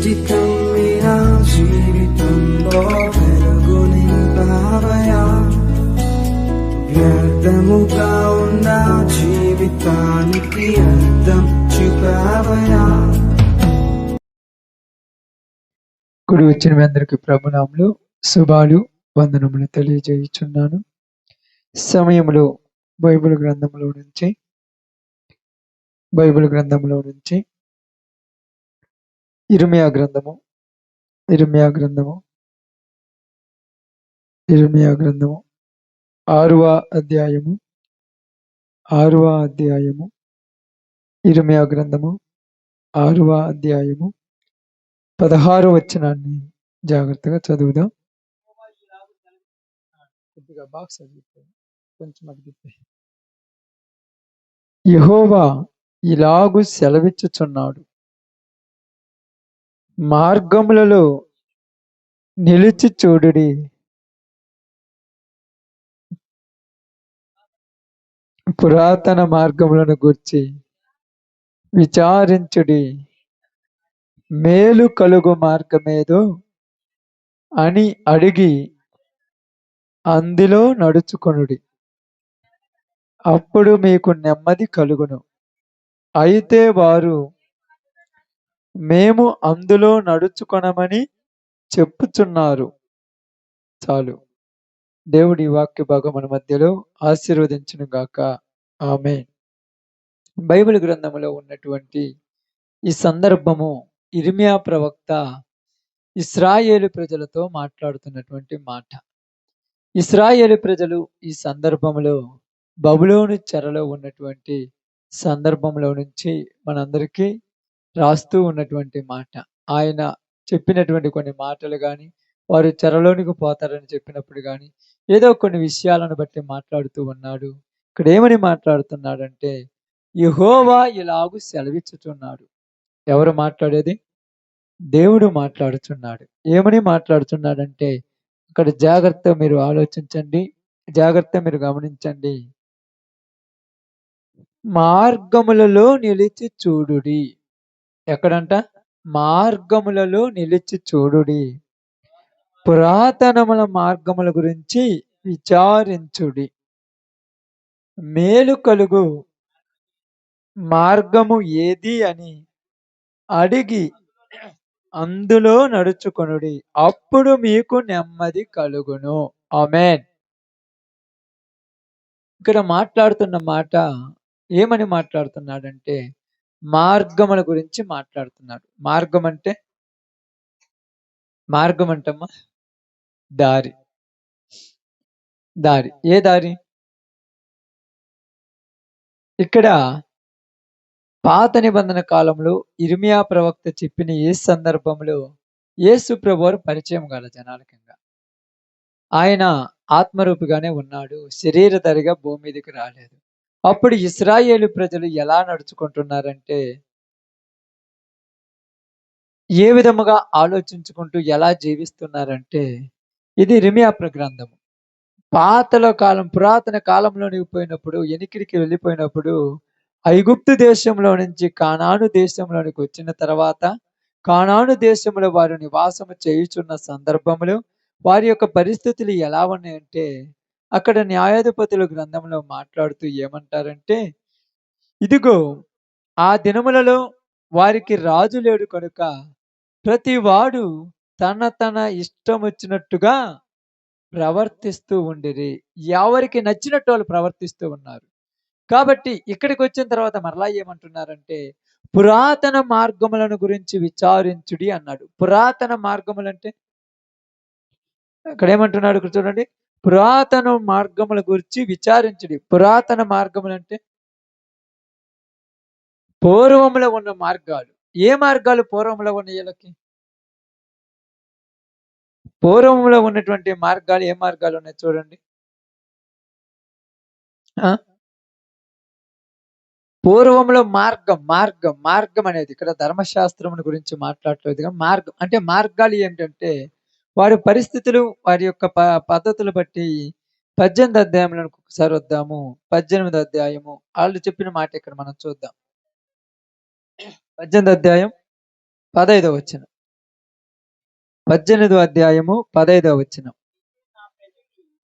కమ్మిన జీవితంలో వెలుగు నింపావయా, వ్యర్థముగా ఉన్న జీవితానికి అర్థం చూపావయా. కుడి వచ్చిన మీ అందరికి ప్రభునాములు శుభాలు వందనములు తెలియజేయుచున్నాను. సమయంలో బైబిల్ గ్రంథంలో నుంచి ఇర్మియా గ్రంథము 6వ అధ్యాయము ఇర్మియా గ్రంథము 6వ అధ్యాయము 16వ వచనాన్ని జాగ్రత్తగా చదువుదాం. కొద్దిగా బాక్స్ కొంచెం యెహోవా ఇలాగు సెలవిచ్చుచున్నాడు, మార్గములలో నిలిచి చూడుడి, పురాతన మార్గములను గూర్చి విచారించుడి, మేలు కలుగు మార్గమేదో అని అడిగి అందులో నడుచుకొనుడి, అప్పుడు మీకు నెమ్మది కలుగును. అయితే వారు మేము అందులో నడుచుకొనమని చెప్పుచున్నారు. చాలు. దేవుడి వాక్య భాగం మన మధ్యలో ఆశీర్వదించును గాక. ఆమేన్. బైబిల్ గ్రంథంలో ఉన్నటువంటి ఈ సందర్భము ఇర్మియా ప్రవక్త ఇశ్రాయేలు ప్రజలతో మాట్లాడుతున్నటువంటి మాట. ఇశ్రాయేలు ప్రజలు ఈ సందర్భంలో బబులోను చెరలో ఉన్నటువంటి సందర్భంలో నుంచి మనందరికీ రాస్తూ ఉన్నటువంటి మాట. ఆయన చెప్పినటువంటి కొన్ని మాటలు కానీ, వారు చెరలోనికి పోతారని చెప్పినప్పుడు కానీ, ఏదో కొన్ని విషయాలను బట్టి మాట్లాడుతూ ఉన్నాడు. ఇక్కడ ఏమని మాట్లాడుతున్నాడంటే, యెహోవా ఇలాగు సెలవిచ్చుచున్నాడు. ఎవరు మాట్లాడేది? దేవుడు మాట్లాడుచున్నాడు. ఏమని మాట్లాడుచున్నాడంటే, అక్కడ జాగ్రత్త మీరు ఆలోచించండి, జాగ్రత్త మీరు గమనించండి. మార్గములలో నిలిచి చూడుడి. ఎక్కడంట? మార్గములలో నిలిచి చూడుడి, పురాతనముల మార్గముల గురించి విచారించుడి, మేలు కలుగు మార్గము ఏది అని అడిగి అందులో నడుచుకొనుడి, అప్పుడు మీకు నెమ్మది కలుగును. ఆమేన్. ఇక్కడ మాట్లాడుతున్న మాట ఏమని మాట్లాడుతున్నాడంటే, మార్గముల గురించి మాట్లాడుతున్నాడు. మార్గం అంటమ్మా దారి. ఏ దారి? ఇక్కడ పాత నిబంధన కాలంలో ఇర్మియా ప్రవక్త చెప్పిన ఏ సందర్భంలో యేసు ప్రభువారు పరిచయం గల జనాలకంగా ఆయన ఆత్మరూపిగానే ఉన్నాడు, శరీరధారిగా భూమి మీదకి రాలేదు. అప్పుడు ఇశ్రాయేలు ప్రజలు ఎలా నడుచుకుంటున్నారంటే, ఏ విధముగా ఆలోచించుకుంటూ ఎలా జీవిస్తున్నారంటే, ఇది ఇర్మియా గ్రంథము. పురాతన కాలంలో పోయినప్పుడు, ఎనికిడికి వెళ్ళిపోయినప్పుడు, ఐగుప్తు దేశంలో నుంచి కానాను దేశంలోనికి వచ్చిన తర్వాత, కానాను దేశంలో వారు నివాసము చేయుచున్న సందర్భంలో వారి యొక్క పరిస్థితులు ఎలా ఉన్నాయంటే, అక్కడ న్యాయాధిపతుల గ్రంథంలో మాట్లాడుతూ ఏమంటారంటే, ఇదిగో ఆ దినములలో వారికి రాజు లేడు కనుక ప్రతి వాడు తన ఇష్టం వచ్చినట్టుగా ప్రవర్తిస్తూ ఉండిరి. ఎవరికి నచ్చినట్టు వాళ్ళు ప్రవర్తిస్తూ ఉన్నారు. కాబట్టి ఇక్కడికి వచ్చిన తర్వాత మరలా ఏమంటున్నారంటే, పురాతన మార్గములను గురించి విచారించుడి అన్నాడు. పురాతన మార్గములంటే అక్కడ ఏమంటున్నాడు? ఇక్కడ చూడండి, పురాతన మార్గముల గురించి విచారించుడి. పురాతన మార్గములంటే పూర్వములో ఉన్న మార్గాలు. ఏ మార్గాలు పూర్వంలో ఉన్న వీళ్ళకి? పూర్వంలో ఉన్నటువంటి మార్గాలు ఏ మార్గాలు ఉన్నాయి చూడండి. పూర్వంలో మార్గం అనేది ఇక్కడ ధర్మశాస్త్రం గురించి మాట్లాడలేదు. మార్గం అంటే మార్గాలు ఏమిటంటే వారి పరిస్థితులు, వారి యొక్క పద్ధతులు బట్టి 18 అధ్యాయంలో ఒకసారి వద్దాము. 18 అధ్యాయము వాళ్ళు చెప్పిన మాట ఇక్కడ మనం చూద్దాం. 18 అధ్యాయం 15వ వచనం. 18వ అధ్యాయము 15వ వచనం.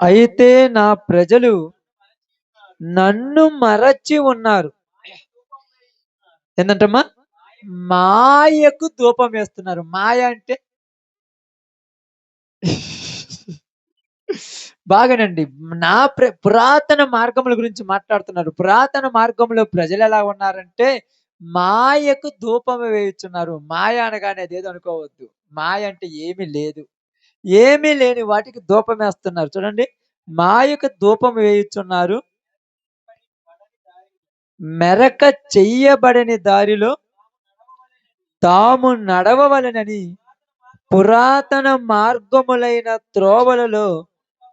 అయితే నా ప్రజలు నన్ను మరచి ఉన్నారు. ఏంటంటమ్మా? మాయకు ధూపం వేస్తున్నారు. మాయ అంటే బాగానండి. పురాతన మార్గముల గురించి మాట్లాడుతున్నారు. పురాతన మార్గంలో ప్రజలు ఎలా ఉన్నారంటే మాయకు ధూపం వేయుచున్నారు. మాయ అనగానే అదేదో అనుకోవద్దు. మాయ అంటే ఏమీ లేదు. ఏమీ లేని వాటికి ధూపం వేస్తున్నారు. చూడండి. మాయకు ధూపం వేయుచున్నారు. మెరక చెయ్యబడని దారిలో తాము నడవవలెనని పురాతన మార్గములైన త్రోవలలో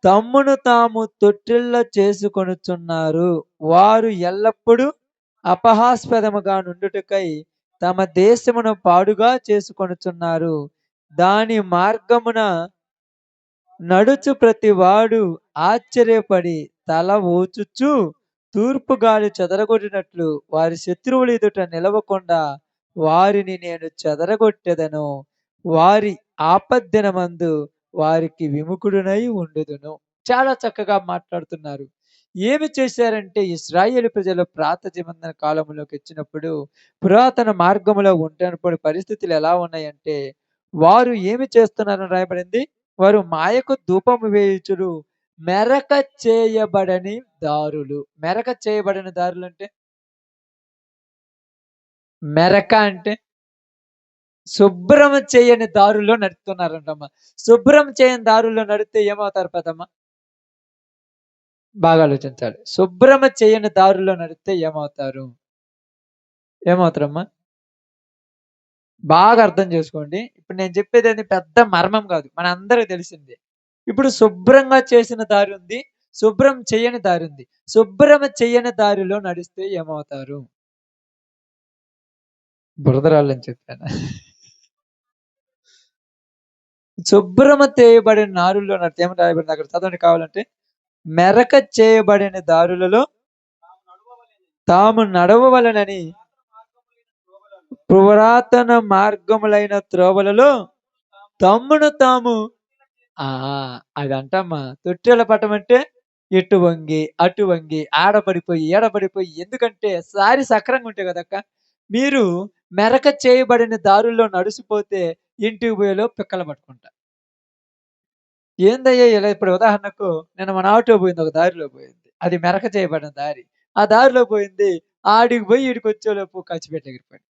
తమ్మును తాము తొట్టిల్ల చేసుకొనుచున్నారు. వారు ఎల్లప్పుడూ అపహాస్పదముగా నుండుటకై తమ దేశమును పాడుగా చేసుకొనుచున్నారు. దాని మార్గమున నడుచు ప్రతివాడు ఆశ్చర్యపడి తల ఊచుచు తూర్పు గాలి చెదరగొట్టినట్లు వారి శత్రువుల ఎదుట నిలవకుండా వారిని నేను చెదరగొట్టెదను. వారి ఆపద్దినమందు వారికి విముఖుడునై ఉండుదును. చాలా చక్కగా మాట్లాడుతున్నారు. ఏమి చేశారంటే ఇశ్రాయేలు ప్రజలు పాత నిబంధన కాలంలోకి వచ్చినప్పుడు పురాతన మార్గంలో ఉంటున్నప్పుడు పరిస్థితులు ఎలా ఉన్నాయంటే వారు ఏమి చేస్తున్నారని రాయబడింది. వారు మాయకు ధూపము వేయుచుడు మెరక చేయబడని దారులు. మెరక చేయబడని దారులు అంటే మెరక అంటే శుభ్రం చేయని దారుల్లో నడుస్తున్నారంటమ్మా. శుభ్రం చేయని దారుల్లో నడిస్తే ఏమవుతారు పెద్దమ్మ? బాగా ఆలోచించాలి. శుభ్రం చేయని దారుల్లో నడిస్తే ఏమవుతారు? ఏమవుతారమ్మా? బాగా అర్థం చేసుకోండి. ఇప్పుడు నేను చెప్పేది పెద్ద మర్మం కాదు. మనందరికి తెలిసిందే. ఇప్పుడు శుభ్రంగా చేసిన దారి ఉంది. శుభ్రం చేయని దారి ఉంది. శుభ్రం చేయని దారిలో నడిస్తే ఏమవుతారు? బురదరాళ్ళని చెప్పానా? శుభ్రమ చేయబడిన నారుల్లో నడితే ఏమని రాయబడింది అక్కడ చదవండి కావాలంటే. మెరక చేయబడిన దారులలో తాము నడవవలెనని పురాతన మార్గములైన త్రోవలలో తమ్మును తాము అదంటమ్మా తొట్టెల పట్టం అంటే ఇటు వంగి అటు వంగి ఆడపడిపోయి ఏడపడిపోయి ఎందుకంటే సారి సక్రంగా ఉంటే కదక్క. మీరు మెరక చేయబడిన దారుల్లో నడిసిపోతే ఇంటికి పోయేలో పిక్కలు పట్టుకుంటా. ఏందయ్యా ఇలా ఇప్పుడు ఉదాహరణకు నేను మన ఆటో పోయింది, ఒక దారిలో పోయింది, అది మెరక చేయబడిన దారి. ఆ దారిలో పోయింది, ఆడికి పోయి ఈడికి వచ్చేలోపు ఖర్చుపెట్టి ఎగిరిపోయింది.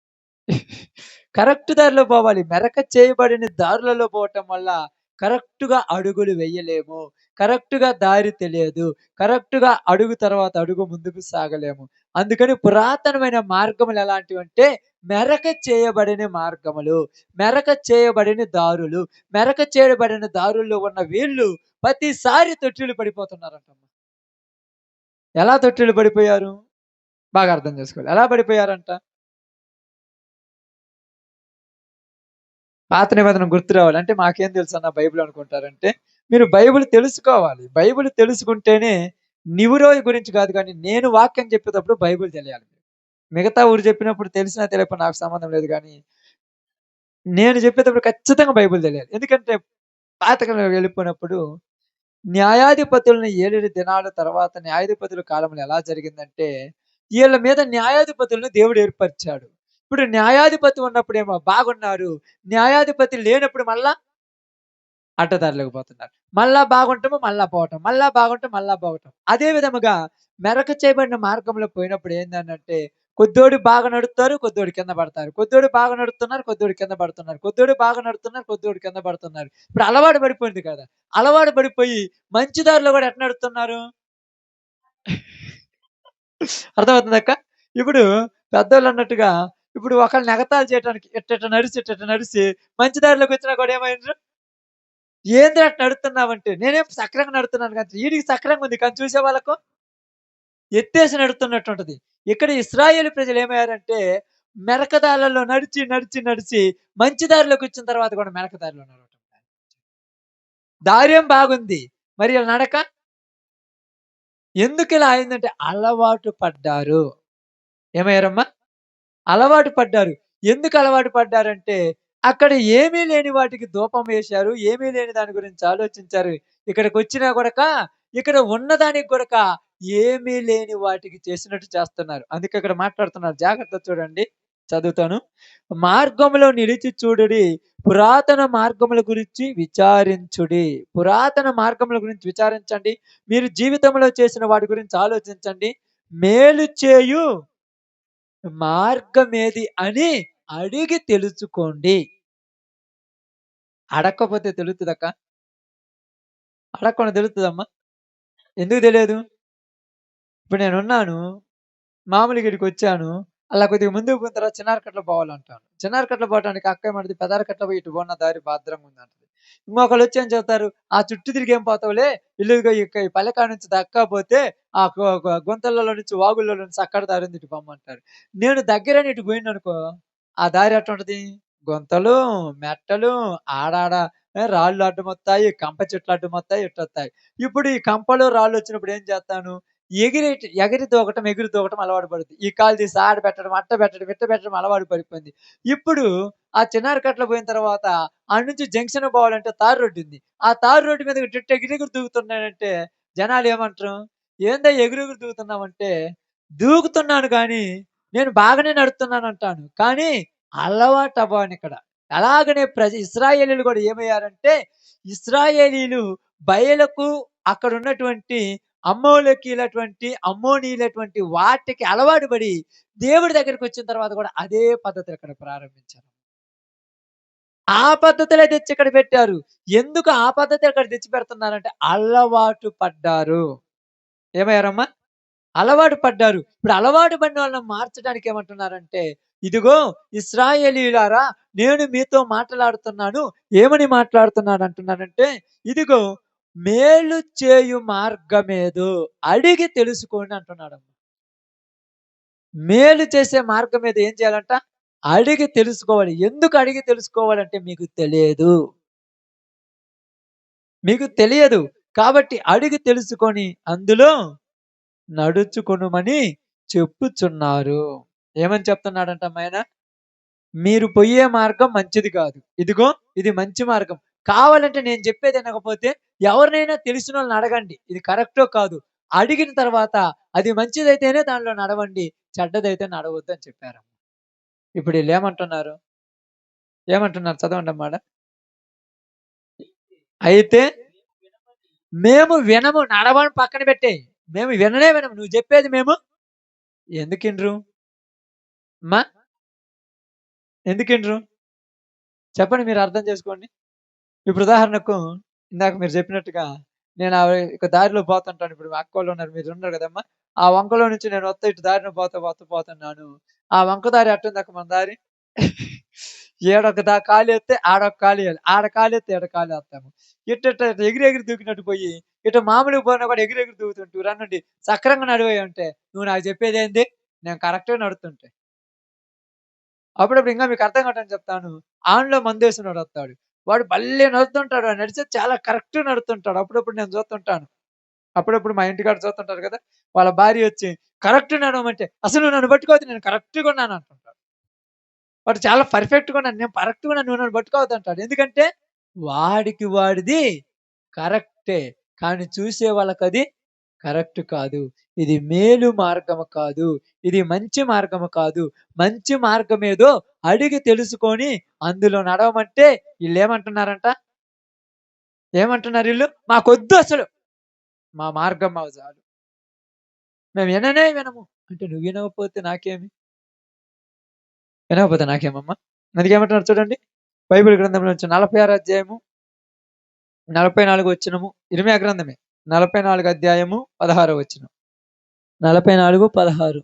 కరెక్ట్ దారిలో పోవాలి. మెరక చేయబడిన దారులలో పోవటం వల్ల కరెక్ట్‌గా అడుగులు వేయలేము. కరెక్ట్‌గా దారి తెలియదు. కరెక్ట్‌గా అడుగు తర్వాత అడుగు ముందుకు సాగలేము. అందుకని పురాతనమైన మార్గములు ఎలాంటివంటే మెరక చేయబడిన మార్గములు, మెరక చేయబడిన దారులు. మెరక చేయబడిన దారుల్లో ఉన్న వీళ్ళు ప్రతిసారి తొట్టిల్లు పడిపోతున్నారంటమ్మ. ఎలా తొట్టిల్లు పడిపోయారు? బాగా అర్థం చేసుకోవాలి. ఎలా పడిపోయారంట? పాత నిబంధన గుర్తు రావాలి. అంటే మాకేం తెలుసన్న బైబిల్ అనుకుంటారంటే, మీరు బైబిల్ తెలుసుకోవాలి. బైబిల్ తెలుసుకుంటేనే నివురోయి గురించి కాదు కానీ, నేను వాక్యం చెప్పేటప్పుడు బైబిల్ తెలియాలి. మిగతా ఊరు చెప్పినప్పుడు తెలిసినా తెలియకపోయినా నాకు సంబంధం లేదు గానీ, నేను చెప్పేటప్పుడు ఖచ్చితంగా బైబిల్ తెలియాలి. ఎందుకంటే పాతకాలంలో వెళ్ళిపోయినప్పుడు న్యాయాధిపతులను 7 దినాల తర్వాత న్యాయాధిపతుల కాలంలో ఎలా జరిగిందంటే, ఈళ్ళ మీద న్యాయాధిపతులను దేవుడు ఏర్పరిచాడు. ఇప్పుడు న్యాయాధిపతి ఉన్నప్పుడేమో బాగున్నారు. న్యాయాధిపతి లేనప్పుడు మళ్ళా అడ్డదారిలోకి పోతున్నారు. మళ్ళా బాగుంటము, మళ్ళా పోవటం. మళ్ళా బాగుంటే మళ్ళా పోవటం. అదే విధముగా మెరక చేయబడిన మార్గంలో పోయినప్పుడు ఏందనంటే, కొద్దోడు బాగా నడుత్తారు, కొద్దోడు కింద పడతారు. కొద్దోడు బాగా నడుస్తున్నారు, కొద్దోడు కింద పడుతున్నారు. కొద్దోడు బాగా నడుతున్నారు, కొద్దోడు కింద పడుతున్నారు. ఇప్పుడు అలవాటు పడిపోయింది కదా! అలవాటు పడిపోయి మంచి దారిలో కూడా ఎట్ట నడుస్తున్నారు? అర్థమవుతుందక్క? ఇప్పుడు పెద్దోళ్ళన్నట్టుగా ఇప్పుడు ఒకళ్ళని ఎగతాళి చేయటానికి ఇట్టిట్ట నడిసి, ఇట్టిట్ట నడిసి మంచి దారిలోకొచ్చినా కూడా ఏమైండ్రు? ఏందిరా అట్ట నడుతున్నావంటే, నేనేం సక్రంగా నడుతున్నాను కానీ ఈడికి సక్రంగా ఉంది కానీ చూసే వాళ్ళకు ఎత్తేసి నడుతున్నట్టుంటది. ఇక్కడ ఇశ్రాయేలు ప్రజలు ఏమయ్యారంటే మెరక దారులలో నడిచి, నడిచి, నడిచి మంచి దారిలోకొచ్చిన తర్వాత కూడా మెరక దారిలో నడవటం. దారేం బాగుంది. మరి ఈళ్ళ నడక ఎందుకిలా అయిందంటే అలవాటు పడ్డారు. ఏమయ్యారమ్మా? అలవాటు పడ్డారు. ఎందుకు అలవాటు పడ్డారంటే అక్కడ ఏమీ లేని వాటికి ధూపం వేశారు. ఏమీ లేని దాని గురించి ఆలోచించారు. ఇక్కడికొచ్చినా గూడక ఇక్కడ ఉన్నదానికి గూడక ఏమీ లేని వాటికి చేసినట్టు చేస్తున్నారు. అందుకే ఇక్కడ మాట్లాడుతున్నారు. జాగ్రత్తగా చూడండి. చదువుతాను. మార్గములో నిలిచి చూడుడి. పురాతన మార్గముల గురించి విచారించుడి. పురాతన మార్గముల గురించి విచారించండి. మీరు జీవితంలో చేసిన వాటి గురించి ఆలోచించండి. మేలు చేయు మార్గమేది అని అడిగి తెలుసుకోండి. అడక్కపోతే తెలుస్తదక్క? అడగకుండా తెలుస్తదమ్మా? ఎందుకు తెలియదు? ఇప్పుడు నేనున్నాను. మామూలుగా ఈడికొచ్చాను. అలా కొద్దిగా ముందుకు పోయిన తర్వాత చిన్నారకట్ల పోవాలంటాను. చిన్నారకట్ల పోవటానికి అక్క ఏమంటది, పెదారకట్ల పోయి ఇటు పో అన్న దారి భద్రంగా ఉందంటది. ఇంకొకళ్ళొచ్చి ఏం చెప్తారు, "ఆ చుట్టూ తిరిగి ఏం పోతావులే, ఇల్లు ఈ పల్లె కాడ నుంచి దక్కపోతే ఆ గుంతలలో నుంచి, వాగుల్లో నుంచి అక్కడ దారి ఉంది ఇటు పొమ్మంటారు." నేను దగ్గరని ఇటు పోయిననుకో, ఆ దారి ఎట్టుంటది? గుంతలు, మెట్టలు, ఆడాడ రాళ్ళు అడ్డమొత్తాయి, కంప చెట్లు అడ్డమొత్తాయి, ఇట్టొత్తాయి. ఇప్పుడు ఈ కంపలు, రాళ్ళొచ్చినప్పుడు ఏం చేత్తాను, ఎగిరి దూకటం, ఎగిరి దూకటం అలవాటు పడుద్ది. ఈ కాలు తీసి ఆడ పెట్టడం, అట్ట పెట్టడం, ఇట్ట పెట్టడం అలవాటు పడిపోయింది. ఇప్పుడు ఆ చిన్నారికట్ల పోయిన తర్వాత ఆడ్నుంచి జంక్షన్ పోవాలంటే తారు రోడ్డుంది. ఆ తారు రోడ్డు మీద ఇట్ట ఎగిరెగిరి దూకుతున్నానంటే జనాలేమంటరు? ఏందయ్య ఎగురెగురు దూకుతున్నావంటే, దూకుతున్నాను గానీ, నేను బాగానే నడుస్తున్నానంటాను. కానీ అలవాటవ్వనిక్కడ. అలాగనే ఇశ్రాయేలీయులు గూడా ఏమయ్యారంటే, ఇశ్రాయేలీయులు బయలకు అక్కడున్నటువంటి అమ్మోనీయులటువంటి వాటికి అలవాటు పడి, దేవుడి దగ్గరికొచ్చిన తర్వాత గూడా అదే పద్ధతులు ఇక్కడ ప్రారంభించారు. ఆ పద్ధతులే తెచ్చి ఇక్కడ పెట్టారు. ఎందుకు ఆ పద్ధతి ఇక్కడ తెచ్చి పెడుతున్నారంటే, అలవాటు పడ్డారు. ఏమయ్యారమ్మా? అలవాటు పడ్డారు. ఇప్పుడు అలవాటు పడిన వాళ్ళని మార్చడానికి ఏమంటున్నారంటే, ఇదిగో ఇశ్రాయేలీయులారా, నేను మీతో మాట్లాడుతున్నాను. ఏమని మాట్లాడుతున్నాను అంటున్నానంటే, ఇదిగో మేలు చేయు మార్గమేదో అడిగి తెలుసుకోండి అంటున్నాడమ్మ. మేలు చేసే మార్గం మీద ఏం చేయాలంట? అడిగి తెలుసుకోవాలి. ఎందుకు అడిగి తెలుసుకోవాలంటే మీకు తెలియదు. మీకు తెలియదు. కాబట్టి అడిగి తెలుసుకొని అందులో నడుచుకొనుమని చెప్పుచున్నారు. ఏమని చెప్తున్నాడంటమ్మ ఆయన? మీరు పొయ్యే మార్గం మంచిది కాదు. ఇదిగో ఇది మంచి మార్గం. కావాలంటే నేను చెప్పేది ఇనకపోతే ఎవరినైనా తెలిసినోళ్ళని అడగండి. ఇది కరెక్టో కాదో. అడిగిన తర్వాత అది మంచిదైతేనే దానిలో నడవండి. చెడ్డదైతే నడవద్దు అని చెప్పారు. ఇప్పుడు ఈళ్ళేమంటున్నారు? ఏమంటున్నారు చదవండమ్మా ఆడ. అయితే మేము వినము. నడవని పక్కన పెట్టేయి. మేము విననే వినము. నువ్వు చెప్పేది మేము ఎందుకినరు? అమ్మా ఎందుకినరు? చెప్పండి, మీరు అర్థం చేసుకోండి. ఇప్పుడు ఉదాహరణకు ఇందాక మీరు చెప్పినట్టుగా నేను ఒక దారిలో పోతుంటాను. ఇప్పుడు మా అక్కోళ్ళు ఉన్నారు. మీరున్నారు కదమ్మా! ఆ వంకలో నుంచి నేను వత్తా ఇటు దారిన పోతున్నాను. ఆ వంక దారి ఎట్టుందక్క మన దారి? ఈడొక కాలేత్తే ఆడొక కాలేయాలి. ఆడ కాలేత్తే ఈడ కాలేత్తాము. ఇట్టిట్ట ఎగిరి ఎగిరి దూకినట్టు పోయి, ఇటు మామూలుగా పోయినా కూడా ఎగిరి ఎగిరి దూకుతుంటూ రన్నుండి సక్రంగా నడివాయంటే, నువ్వు నాకు చెప్పేదేంది? నేను కరెక్ట్‌గా నడుస్తుంటే. అప్పుడప్పుడు ఇంకా మీకు అర్థం కావటని చెప్తాను. ఆన్‌లో మందేసినోడొత్తాడు. వాడు భలే నడుతుంటాడు. వాడు నడిచేది చాలా కరెక్ట్‌గా నడుతుంటాడు. అప్పుడప్పుడు నేను చూస్తుంటాను. అప్పుడప్పుడు మా ఇంటికాడ చూస్తుంటారు కదా! వాళ్ళ భార్యొచ్చి కరెక్ట్‌గా నడవమంటే, "అసలు నువ్వు నన్ను పట్టుకోవద్దు, నేను కరెక్ట్‌గా ఉన్నాను" అంటుంటాడు. వాడు చాలా పర్ఫెక్ట్‌గా ఉన్నాను. నేను కరెక్ట్‌గా ఉన్నాను. నువ్వు నన్ను పట్టుకోవద్దు అంటాడు. ఎందుకంటే వాడిది కరెక్టే. కానీ చూసే వాళ్ళకది కరెక్ట్ కాదు. ఇది మేలు మార్గము కాదు. ఇది మంచి మార్గము కాదు. మంచి మార్గమేదో అడిగి తెలుసుకొని అందులో నడవమంటే ఈళ్ళేమంటున్నారంట? ఏమంటున్నారు ఈళ్ళు? "మాకొద్దు అసలు. మా మార్గం మాకు చాలు. మేము విననే వినము." అంటే నువ్వు వినకపోతే నాకేమి? వినకపోతే నాకేమమ్మా? అందుకే ఏమంటున్నారు చూడండి. బైబిల్ గ్రంథంలో నుంచి 46 అధ్యాయము 44 వచనము. ఇర్మీయా గ్రంథమే 44 అధ్యాయము 16 వచనం. 44, 16.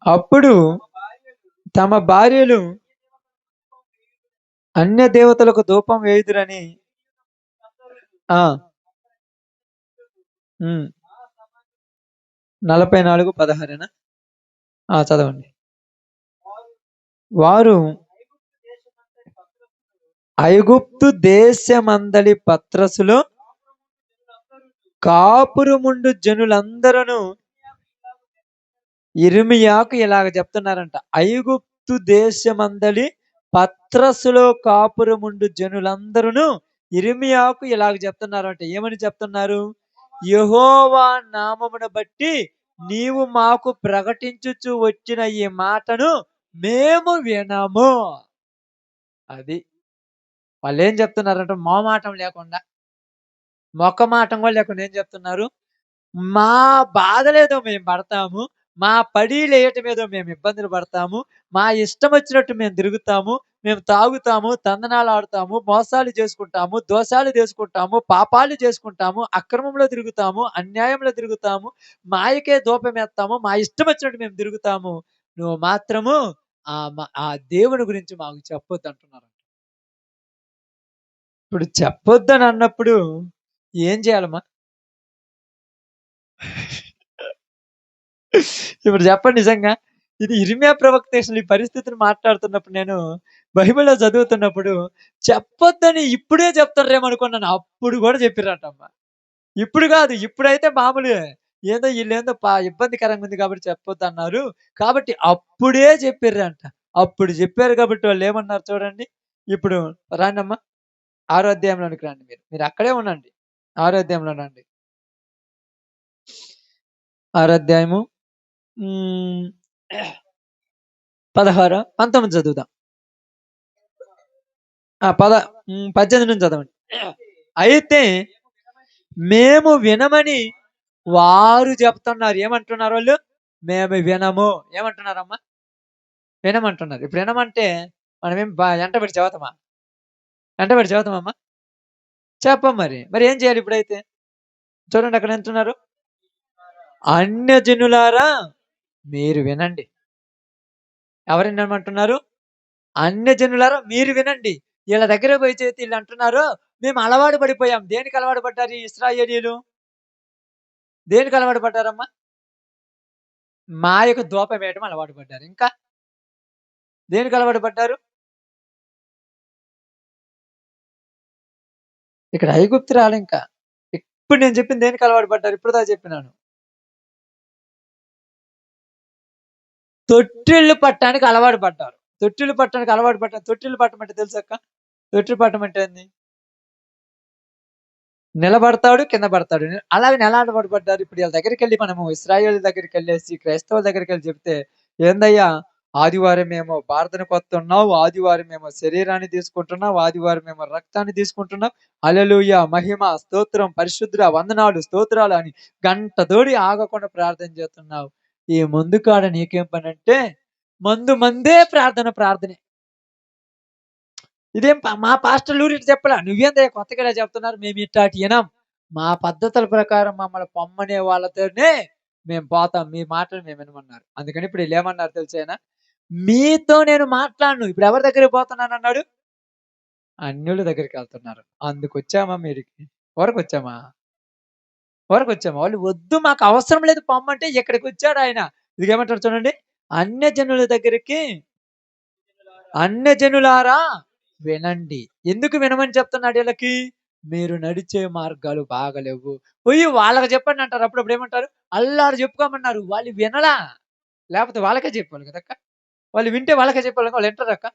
అప్పుడు తమ భార్యలు అన్య దేవతలకు ధూపం వేయుదురని ఆ! హ్మ్. 44, 16 చదవండి. వారు ఐగుప్తు దేశమందలి పత్రసులో కాపురముండు జనులందరను యిర్మీయాకు ఇలాగ చెప్తున్నారంట. ఐగుప్తు దేశమందలి పత్రసులో కాపురముండు జనులందరూను యిర్మీయాకు ఇలాగ చెప్తున్నారంట. ఏమని చెప్తున్నారు? యెహోవా నామమును బట్టి నీవు మాకు ప్రకటించుచు వచ్చిన ఈ మాటను మేము వినము. అది. వాళ్ళేం చెప్తున్నారంటే మొహమాటం లేకుండా, మొక్కమాటం కూడా లేకుండా ఏం చెప్తున్నారు? మా బాధలేదో మేము పడతాము. మా పడీలేయటమేదో మేము ఇబ్బందులు పడతాము. మా ఇష్టమొచ్చినట్టు మేము తిరుగుతాము. మేము తాగుతాము, తందనాలాడతాము, మోసాలు చేసుకుంటాము, దోషాలు చేసుకుంటాము, పాపాలు చేసుకుంటాము, అక్రమంలో తిరుగుతాము, అన్యాయంలో తిరుగుతాము, మాయకే ధూపమేత్తాము, మా ఇష్టమొచ్చినట్టు మేము తిరుగుతాము. నువ్వు మాత్రము ఆ దేవుని గురించి మాకు చెప్పొద్దంటున్నారు. ఇప్పుడు చెప్పొద్దని అన్నప్పుడు ఏం చేయాలమ్మా? ఇప్పుడు చెప్పండి నిజంగా. ఇది యిర్మీయా ప్రవక్త అసలు ఈ పరిస్థితిని మాట్లాడుతున్నప్పుడు నేను బైబిల్‌లో చదువుతున్నప్పుడు చెప్పొద్దని ఇప్పుడే చెప్తారేమో అనుకున్నాను. అప్పుడు కూడా చెప్పిర్రటమ్మా. ఇప్పుడు కాదు. ఇప్పుడైతే మామూలుగే. ఏదో ఈళ్ళేందో ఇబ్బందికరంగా ఉంది కాబట్టి చెప్పొద్దన్నారు. కాబట్టి అప్పుడే చెప్పిర్రంట. అప్పుడు చెప్పారు కాబట్టి వాళ్ళేమన్నారు చూడండి. ఇప్పుడు రాండమ్మా. 6 అధ్యాయంలోనికి రండి మీరు. మీరు అక్కడే ఉండండి. 6 అధ్యాయంలో రండి. 6 అధ్యాయము హ్మ్. 16, 19 చదువుదాం. ఆ! 18 నుంచి చదవండి. అయితే మేము వినమని వారు చెప్తున్నారు. ఏమంటున్నారు వాళ్ళు? మేము వినము. ఏమంటున్నారమ్మా? వినమంటున్నారు. ఇప్పుడు వినమంటే మనమేం ఎంటబడి చెబుతామా? ఎంటబడి చెబుతామమ్మా? చెప్పం మరి. మరి ఏం చేయాలి ఇప్పుడైతే? చూడండి అక్కడ ఎంతున్నారు? అన్యజనులారా మీరు వినండి. ఎవరు వినమంటున్నారు? అన్యజనులారా మీరు వినండి. ఈళ్ళ దగ్గరికి పోయి చేతి ఈళ్ళంటున్నారు, మేము అలవాటు పడిపోయాం. దేనికి అలవాటు పడ్డారు ఈ ఇశ్రాయేలీయులు? దేనికి అలవాటు పడ్డారమ్మా? మాయకు ధూపమేయటం అలవాటు పడ్డారు. ఇంకా దేనికి అలవాటు పడ్డారు? ఇక్కడ ఐగుప్తురాలింక. ఇప్పుడు నేను చెప్పింది దేనికి అలవాటు పడ్డారు? ఇప్పటిదాకా చెప్పినాను. తొట్టిల్లు పట్టడానికి అలవాటు పడ్డారు. తొట్టిల్లు పట్టడానికి అలవాటు పడ్డారు. తొట్టిల్లు పట్టమంటే తెలుసక్క? తొట్టిల్లు పట్టమంటే ఏంది? నిలబడతాడు, కింద పడతాడు. అలాగే అలవాటు పడ్డారు. ఇప్పుడు వీళ్ళ దగ్గరికెళ్ళి మనము ఇశ్రాయేలు దగ్గరికెళ్ళేసి, క్రైస్తవుల దగ్గరికెళ్ళి చెప్తే, ఏందయ్యా ఆదివారమేమో ప్రార్థనకొస్తున్నావు, ఆదివారమేమో శరీరాన్ని తీసుకుంటున్నావు, ఆదివారమేమో రక్తాన్ని తీసుకుంటున్నావు. హల్లెలూయా, మహిమ, స్తోత్రం, పరిశుద్ధుడ, వందనాలు, స్తోత్రాలు అని గంట తోడి ఆగకుండా ప్రార్థన చేస్తున్నావు. ఈ మందు కాడ నీకేం పనంటే, మందే ప్రార్థనే. ఇదేం మా పాస్టర్లు ఇటు చెప్పలా. నువ్వేందయ్యా కొత్తగా ఇలా చెప్తున్నారు? మేము ఇట్టాటి ఇనం. మా పద్ధతుల ప్రకారం మమ్మల్ని పొమ్మనే వాళ్ళతోనే మేము పోతాం. మీ మాటలు మేము వినమన్నారు. అందుకని ఇప్పుడు ఈళ్ళేమన్నారు తెలుసేనా? మీతో నేను మాట్లాడను. ఇప్పుడు ఎవరి దగ్గరికి పోతున్నానన్నాడు? అన్యుల దగ్గరికెళ్తున్నారు. అందుకొచ్చామా మీరికి? ఊరకొచ్చామా? ఊరకొచ్చామా? వాళ్ళు వద్దు మాకు అవసరం లేదు పొమ్మంటే ఇక్కడికొచ్చాడాయన. ఇదిగేమంటాడు చూడండి. అన్యజనుల దగ్గరికి అన్యజనులారా వినండి. ఎందుకు వినమని చెప్తున్నాడు ఈళ్ళకి? మీరు నడిచే మార్గాలు బాగలేవు. పోయి వాళ్ళకి చెప్పండి అంటారు. అప్పుడప్పుడు ఏమంటారు? అల్లారు చెప్పుకోమన్నారు. వాళ్ళు వినలా. లేపోతే వాళ్ళకే చెప్పాలి కదక్క. వాళ్ళు వింటే వాళ్ళకే చెప్పాలి. వాళ్ళు వింటారక్క?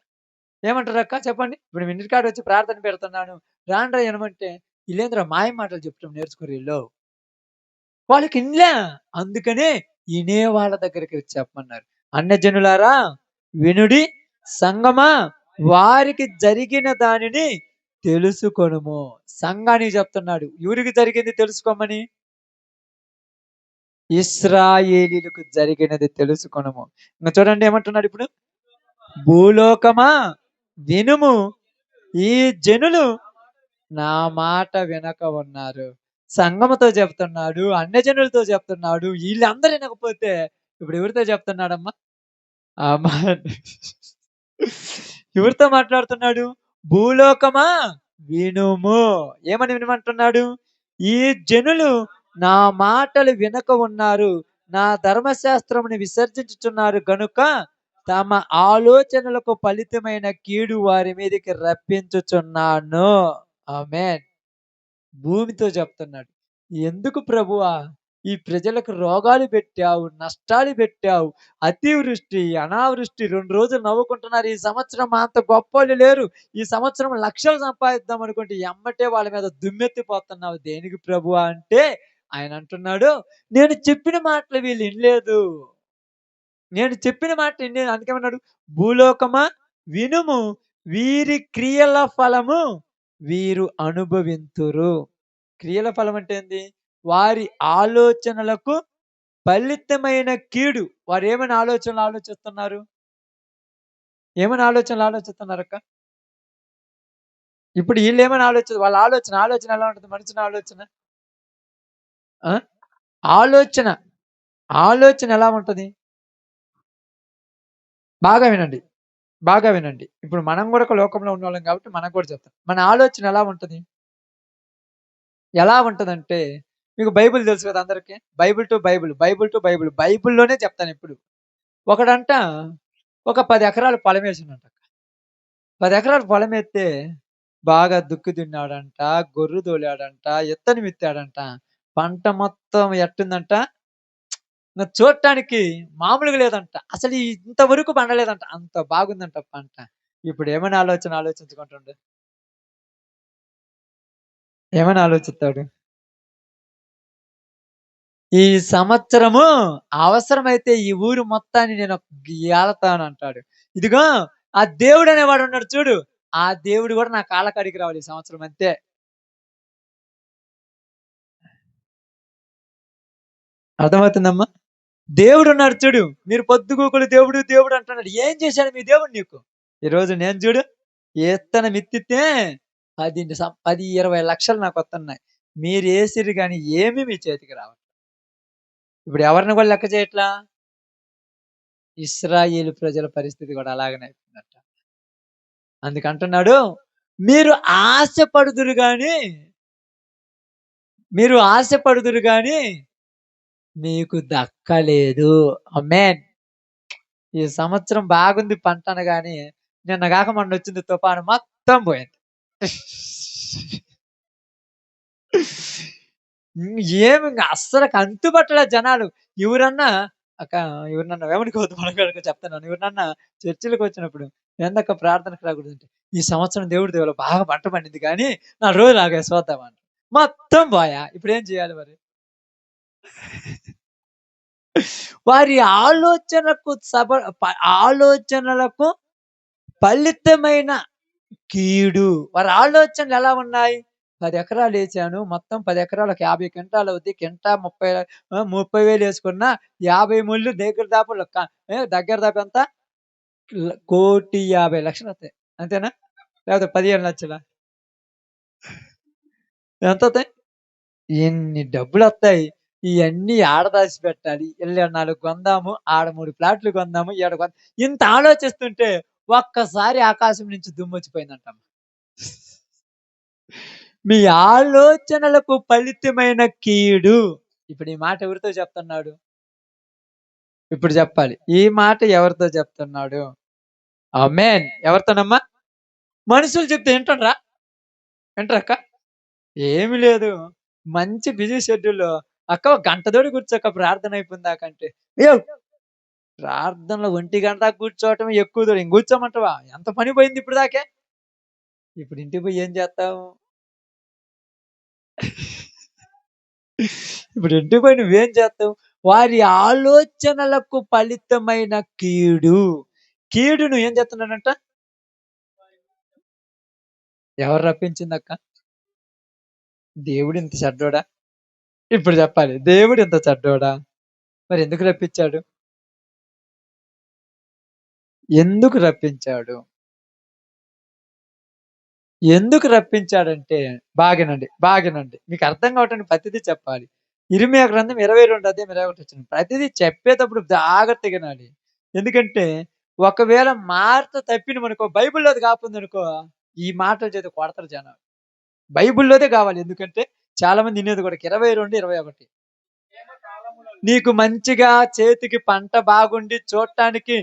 ఏమంటారక్క చెప్పండి? ఇప్పుడు మీ ఇంటికాడొచ్చి ప్రార్థన పెడుతున్నాను. రాండ్రా ఇనమంటే ఈళ్ళేందిరా మాయ మాటలు చెప్పడం నేర్చుకోరీళ్ళు. వాళ్ళకి ఇనలే. అందుకనే ఇనే వాళ్ళ దగ్గరికి వచ్చి చెప్పమన్నారు. అన్యజనులారా వినుడి, సంగమా వారికి జరిగిన దానిని తెలుసుకొనుము. సంఘానికి చెప్తున్నాడు. ఎవరికి జరిగింది తెలుసుకోమని? ఇశ్రాయేలీయులకు జరిగినది తెలుసుకొనుము. ఇంక చూడండి ఏమంటున్నాడు ఇప్పుడు? భూలోకమా వినుము, ఈ జనులు నా మాట వినక ఉన్నారు. సంఘముతో చెప్తున్నాడు, అన్యజనులతో చెప్తున్నాడు. వీళ్ళందరూ వినకపోతే ఇప్పుడు ఎవరితో చెప్తున్నాడమ్మా? ఆ మాట ఎవరితో మాట్లాడుతున్నాడు? భూలోకమా వినుము. ఏమని వినమంటున్నాడు? ఈ జనులు నా మాటలు వినక ఉన్నారు. నా ధర్మశాస్త్రమును విసర్జించుచున్నారు గనుక తమ ఆలోచనలకు ఫలితమైన కీడు వారి మీదకి రప్పించుచున్నాను. ఆమేన్. భూమితో చెప్తున్నాడు. ఎందుకు ప్రభువా? ఈ ప్రజలకు రోగాలు పెట్టావు, నష్టాలు పెట్టావు. అతివృష్టి, అనావృష్టి 2 రోజులు నవ్వుకుంటున్నారు. ఈ సంవత్సరం అంత గొప్పోళ్ళు లేరు. ఈ సంవత్సరం లక్షలు సంపాదిద్దాం అనుకుంటే ఎమ్మటే వాళ్ళ మీద దుమ్మెత్తిపోతున్నావు. దేనికి ప్రభువా అంటే ఆయన అంటున్నాడు, నేను చెప్పిన మాటలు వీళ్ళు ఇనలేదు. నేను చెప్పిన మాట ఇనలేదు. అందుకేమన్నాడు, భూలోకమా వినుము, వీరి క్రియల ఫలము వీరు అనుభవింతురు. క్రియల ఫలం అంటే ఏంది? వారి ఆలోచనలకు ఫలితమైన కీడు. వారేమని ఆలోచనలు ఆలోచిస్తున్నారు? ఏమని ఆలోచనలు ఆలోచిస్తున్నారక్క? ఇప్పుడు ఈళ్ళేమని వాళ్ళ ఆలోచన ఎలా ఉంటది? మనుషుని ఆలోచన? ఆ! ఆలోచన, ఆలోచన ఎలా ఉంటది? బాగా వినండి. బాగా వినండి. ఇప్పుడు మనం గూడా ఒక లోకంలో ఉన్నోళ్ళం కాబట్టి మనకు గూడా చెప్తాను. మన ఆలోచన ఎలా ఉంటది? ఎలా ఉంటదంటే, మీకు బైబిల్ తెలుసు కదా అందరికి. Bible to Bible, Bible to Bible. బైబిల్‌లోనే చెప్తానెప్పుడు. ఒకడంట ఒక 10 ఎకరాల పొలమేసిండంట. 10 ఎకరాల పొలమేత్తే బాగా దుక్కి దున్నాడంట, గొర్రు తోలాడంట, ఇత్తనం విత్తాడంట. పంట మొత్తం ఎట్టుందంట, చూడటానికి మామూలుగా లేదంట. అసలు ఇంతవరకు పండలేదంట. అంత బాగుందంట పంట. ఇప్పుడేమని ఆలోచించుకుంటుండు? ఏమని ఆలోచిత్తాడు? ఈ సంవత్సరము అవసరమైతే ఈ ఊరు మొత్తాన్ని నేను ఏలతానంటాడు. ఇదిగో ఆ దేవుడనేవాడు ఉన్నాడు చూడు. ఆ దేవుడు గూడా నా కాళ్ళ కాడికి రావాలి ఈ సంవత్సరం అంతే. అర్థమవుతుందమ్మా? దేవుడున్నాడు చూడు. మీరు పొద్దుగూకులు దేవుడు, దేవుడు అంటున్నాడు. ఏం చేశాడు మీ దేవుడు నీకు? ఈరోజు నేను చూడు ఇత్తనం విత్తితే 10, 20 లక్షలు నాకొత్తన్నాయి. మీరేసిర్రు గాని ఏమి మీ చేతికి రావట్ల. ఇప్పుడు ఎవరిని గూడా లెక్క చేయట్లా. ఇశ్రాయేలు ప్రజల పరిస్థితి గూడా అలాగనే అయిపోయిందంట. అందుకంటున్నాడు, మీరు ఆశపడుదురు గాని, మీరు ఆశపడుదురు గాని మీకు దక్కలేదు. ఆమేన్. ఈ సంవత్సరం బాగుంది పంట అనగాని, నిన్న గాక మొన్నొచ్చింది తుఫాను మొత్తం పోయింది. ఏమి అస్సలకి అంతుబట్టలే జనాలు. ఎవరన్నా అక్క ఎవరినన్నా ఏమనుకోవద్దు మనకు చెప్తున్నాను. ఎవరినన్నా చర్చిలకొచ్చినప్పుడు ఏందక్క ప్రార్థనకు రాకూడదంటే, ఈ సంవత్సరం దేవుడి దయవల్ల బాగా పంట పండింది గానీ, 4 రోజులు ఆగేయి చూద్దాం అంట. మొత్తం పాయా. ఇప్పుడేం చేయాలి మరి? వారి ఆలోచనలకు ఆలోచనలకు ఫలితమైన కీడు. వారి ఆలోచనలు ఎలా ఉన్నాయి? 10 ఎకరాలేసాను. మొత్తం 10 ఎకరాలకు 50 క్వింటాలవుద్ది. కింటా 30,000 యేసుకున్నా 50 ముళ్ళు దగ్గర దాపు ఎంత? 1,50,00,000 వస్తాయి. అంతేనా? లేకపోతే 15 లక్షలా? ఎంతొస్తాయి? ఎన్ని డబ్బులొత్తాయి. ఇయన్నీ ఆడ దాచిపెట్టాలి. ఈడ 4 కొందాము, ఆడ 3 ప్లాట్లు కొందాము, ఈడ ఇంత ఆలోచిస్తుంటే ఒక్కసారి ఆకాశం నుంచి దుమ్మొచ్చిపోయిందంటమ్మ. మీ ఆలోచనలకు ఫలితమైన కీడు. ఇప్పుడు ఈ మాట ఎవరితో చెప్తున్నాడు? ఇప్పుడు చెప్పాలి. ఈ మాట ఎవరితో చెప్తున్నాడు? ఆమేన్. ఎవరితోనమ్మా? మనుషులు చెప్తే వింటుండ్రా? వింటరక్క? ఏమి లేదు. మంచి బిజీ షెడ్యూల్‌లో అక్క ఒక గంట తోటి కూర్చోక్క ప్రార్థన అయిపోయిందాకంటే, "ఏవ్ ప్రార్థనలో 1 గంట దాకా కూర్చోవటం ఎక్కువ దూరం. ఇంక కూర్చోమంటావా? ఎంత పని పోయింది ఇప్పుడు దాకే." ఇప్పుడు ఇంటికి పోయి ఏం చేత్తావు? ఇప్పుడు ఇంటికి పోయి నువ్వేం చేస్తావు? వారి ఆలోచనలకు ఫలితమైన కీడు. కీడును ఏం చేస్తున్నాడంట? ఎవరు రప్పించిందక్క? దేవుడు ఇంత చెడ్డోడా? ఇప్పుడు చెప్పాలి. దేవుడు ఇంత చెడ్డోడా? మరి ఎందుకు రప్పించాడు? ఎందుకు రప్పించాడు? ఎందుకు రప్పించాడంటే బాగినండి. మీకు అర్థం కావటానికి ప్రతిదీ చెప్పాలి. ఇర్మీయా గ్రంథం 22 అధ్యాయం 21 వచనం. ప్రతిదీ చెప్పేటప్పుడు జాగ్రత్తగా వినాలి. ఎందుకంటే ఒకవేళ మాట తప్పినమనుకో బైబిల్‌లోది కాకపోయిందనుకో, ఈ మాటల చేత కొడతారు జనాలు. బైబిల్‌లోదే కావాలి. ఎందుకంటే చాలా మంది వినేది కూడా 22, 21. నీకు మంచిగా చేతికి పంట బాగుండి చూడటానికి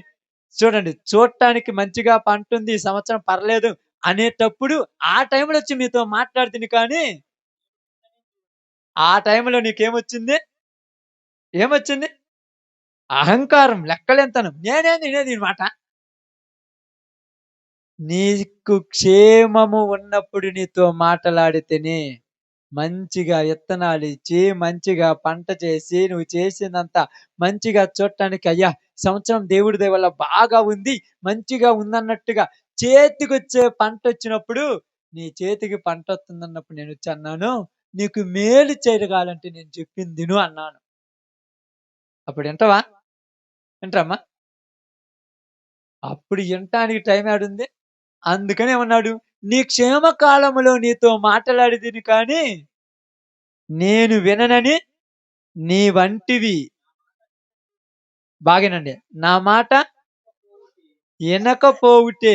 మంచిగా పంటుంది. ఈ సంవత్సరం పర్లేదు అనేటప్పుడు ఆ టైంలో వచ్చి మీతో మాట్లాడుతుంది కానీ, ఆ టైంలో నీకేమొచ్చింది? ఏమొచ్చింది? అహంకారం, లెక్కలెంతనం. నేనేం వినేది ఈ మాట. నీకు క్షేమము ఉన్నప్పుడు నీతో మాటలాడితేనే, మంచిగా ఇత్తనాలిచ్చి, మంచిగా పంట చేసి, నువ్వు చేసిందంతా మంచిగా చూడటానికి అయ్యా! సంవత్సరం దేవుడి దయ వల్ల బాగా ఉంది, మంచిగా ఉందన్నట్టుగా చేతికొచ్చే పంటొచ్చినప్పుడు, నీ చేతికి పంటొత్తుందన్నప్పుడు నేనొచ్చి అన్నాను, నీకు మేలు జరగాలంటే నేను చెప్పిందిను అన్నాను. అప్పుడు ఇంటవా? ఇంటరమ్మా? అప్పుడు ఇంటానికి టైం ఏడుంది? అందుకని ఏమన్నాడు? నీ క్షేమ కాలములో నీతో మాటలాడితిని కానీ, నేను విననని నీ వంటివి బాగేనండి. నా మాట ఇనకపోవుటే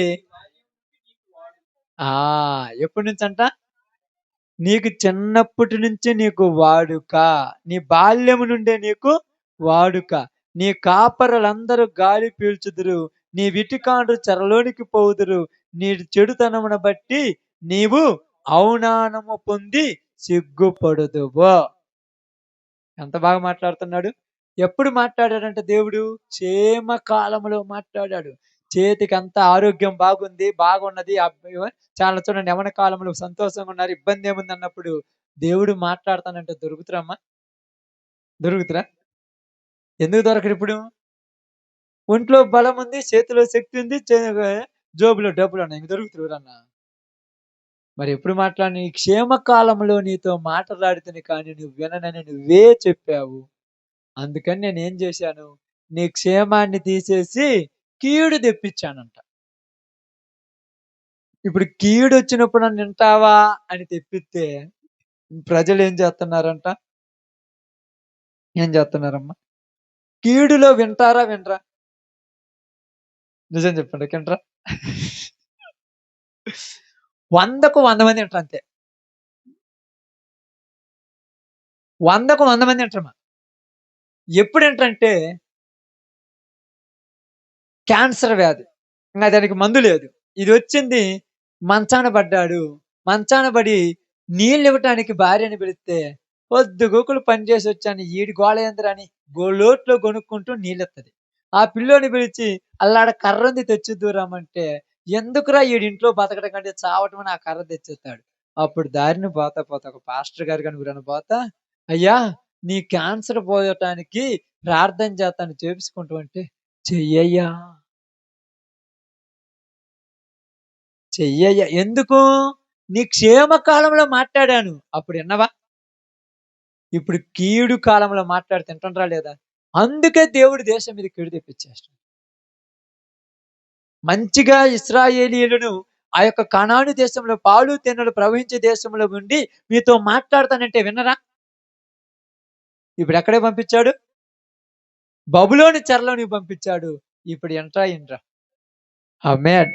ఆ! ఎప్పటినుంచంట? నీకు చిన్నప్పటి నుంచి నీకు వాడుక. నీ బాల్యము నుండే నీకు వాడుక. నీ కాపరులందరూ గాలి పీల్చుదురు. నీ విటికాండ్రు చెరలోనికి పోవుదురు. నీ చెడుతనమును బట్టి నీవు అవమానము పొంది సిగ్గుపడుదువు. ఎంత బాగా మాట్లాడుతున్నాడు. ఎప్పుడు మాట్లాడాడంటే దేవుడు క్షేమ కాలంలో మాట్లాడాడు. చేతికంతా ఆరోగ్యం బాగుంది, బాగున్నది. చాలా చూడండి యవ్వన కాలంలో సంతోషంగా ఉన్నారు. ఇబ్బందేముందన్నప్పుడు దేవుడు మాట్లాడతానంటే దొరుకుతారమ్మా? దొరుకుతారా? ఎందుకు దొరకరిప్పుడు? ఒంట్లో బలముంది, చేతిలో శక్తి ఉంది, జోబులో డబ్బులున్నాయి. ఇంక దొరుకుతారు ఎవరన్నా? మరెప్పుడు మాట్లాడిన ఈ క్షేమ కాలంలో నీతో మాటలాడితిని కానీ నువ్వు విననని నువ్వే చెప్పావు. అందుకని నేనేం జేశాను, నీ క్షేమాన్ని తీసేసి కీడు తెప్పిచ్చానంట. ఇప్పుడు కీడొచ్చినప్పుడు నన్నింటావా అని తెప్పిస్తే ప్రజలేం జేత్తన్నారంట? ఏం జేత్తన్నారమ్మా? కీడులో వింటారా? వినరా? నిజం చెప్పండి. వింటరా? 100కు 100 మంది ఇంటరంతే. 100కు 100 మంది ఇంటరమ్మా. ఎప్పుడింటరంటే క్యాన్సర్ వ్యాధి. ఇంగ దానికి మందు లేదు. ఇదొచ్చింది మంచాన పడ్డాడు. మంచాన పడి నీళ్ళివ్వటానికి భార్యని పిలిస్తే, పొద్దుగూకులు పని చేసొచ్చాను ఈడి గోల ఏందిరా అని లోట్లో గొనుక్కుంటూ నీళ్ళిత్తది. ఆ పిల్లోడిని పిలిచి అల్లాడ కర్రుంది తెచ్చిద్దువు రమ్మంటే, ఎందుకురా ఈడింట్లో బతకడం కంటే చావటం అని ఆ కర్ర తెచ్చిస్తాడు. అప్పుడు దారిన పోతా పోతా ఒక పాస్టర్ గారి కనుకురాను పోతా, "అయ్యా! నీ క్యాన్సర్ పోయటానికి ప్రార్థన చేత్తాను చేపిసుకుంటావా" అంటే, "చెయ్యయ్యా, చెయ్యయ్యా" ఎందుకు? నీ క్షేమ కాలంలో మాట్లాడాను. అప్పుడు ఇన్నవా? ఇప్పుడు కీడు కాలంలో మాట్లాడితే ఇంటండ్రా లేదా? అందుకే దేవుడు దేశం మీద కీడు తెప్పించేస్తాడు. మంచిగా ఇశ్రాయేలీయులను ఆ యొక్క కనాను దేశంలో పాలు తేనెలు ప్రవహించే దేశంలో ఉండి మీతో మాట్లాడతానంటే విన్నరా? ఇప్పుడు ఎక్కడికి పంపించాడు? బబులోను చెరలోనికి పంపించాడు. ఇప్పుడు ఇంట్రా ఇంట్రా. ఆమేన్.